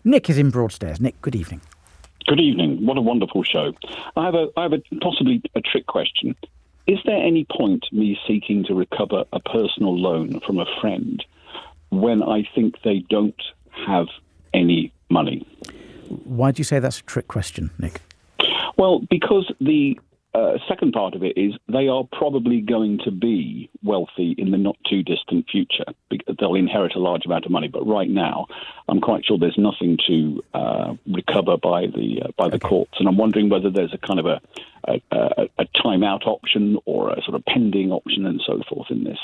Nick is in Broadstairs. Nick, good evening. Good evening. What a wonderful show. I have a possibly a trick question. Is there any point me seeking to recover a personal loan from a friend when I think they don't have any money? Why do you say that's a trick question, Nick? Well, because the second part of it is they are probably going to be wealthy in the not too distant future. They'll inherit a large amount of money, but right now, I'm quite sure there's nothing to recover by the courts, and I'm wondering whether there's a kind of a time-out option or a sort of pending option and so forth in this.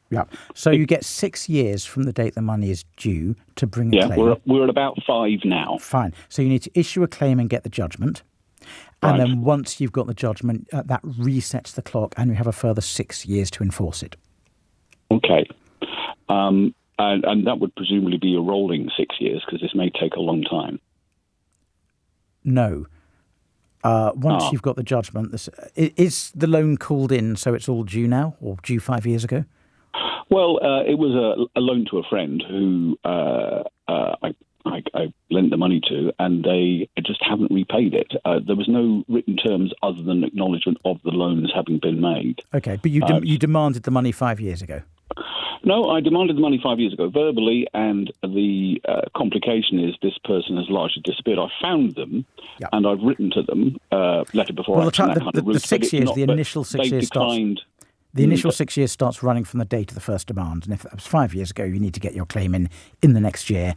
Yeah. So you get 6 years from the date the money is due to bring a claim. Yeah, we're at about 5 now. Fine. So you need to issue a claim and get the judgment. And then once you've got the judgment, that resets the clock and you have a further 6 years to enforce it. Okay. And that would presumably be a rolling 6 years because this may take a long time. No. Once you've got the judgment, is the loan called in so it's all due now or due 5 years ago? Well, it was a loan to a friend who I lent the money to, and they just haven't repaid it. There was no written terms other than acknowledgement of the loans having been made. Okay, but you demanded the money 5 years ago? No, I demanded the money 5 years ago verbally, and the complication is this person has largely disappeared. I found them, and I've written to them, letter before action, that kind of route. The 6 years, the initial 6 years declined. The initial 6 years starts running from the date of the first demand. And if that was 5 years ago, you need to get your claim in the next year.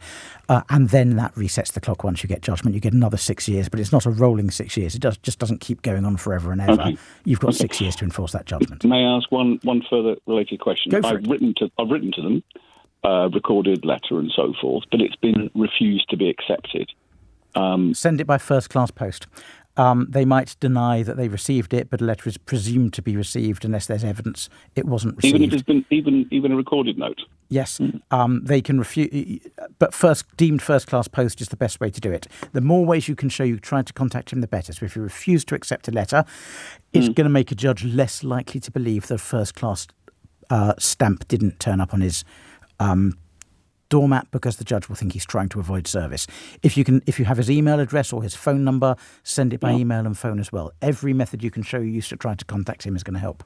And then that resets the clock once you get judgment. You get another 6 years, but it's not a rolling 6 years. It just doesn't keep going on forever and ever. Okay. You've got 6 years to enforce that judgment. May I ask one further related question? Go for it. I've written to them, recorded letter and so forth, but it's been refused to be accepted. Send it by first-class post. They might deny that they received it, but a letter is presumed to be received unless there's evidence it wasn't received. Even if it's been even a recorded note. Yes, they can refuse, but deemed first-class post is the best way to do it. The more ways you can show you tried to contact him, the better. So if you refuse to accept a letter, it's going to make a judge less likely to believe the first-class stamp didn't turn up on his doormat, because the judge will think he's trying to avoid service. If you have his email address or his phone number, send it by email and phone as well. Every method you can show you used to try to contact him is going to help.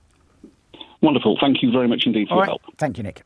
Wonderful. Thank you very much indeed for your help. Thank you, Nick.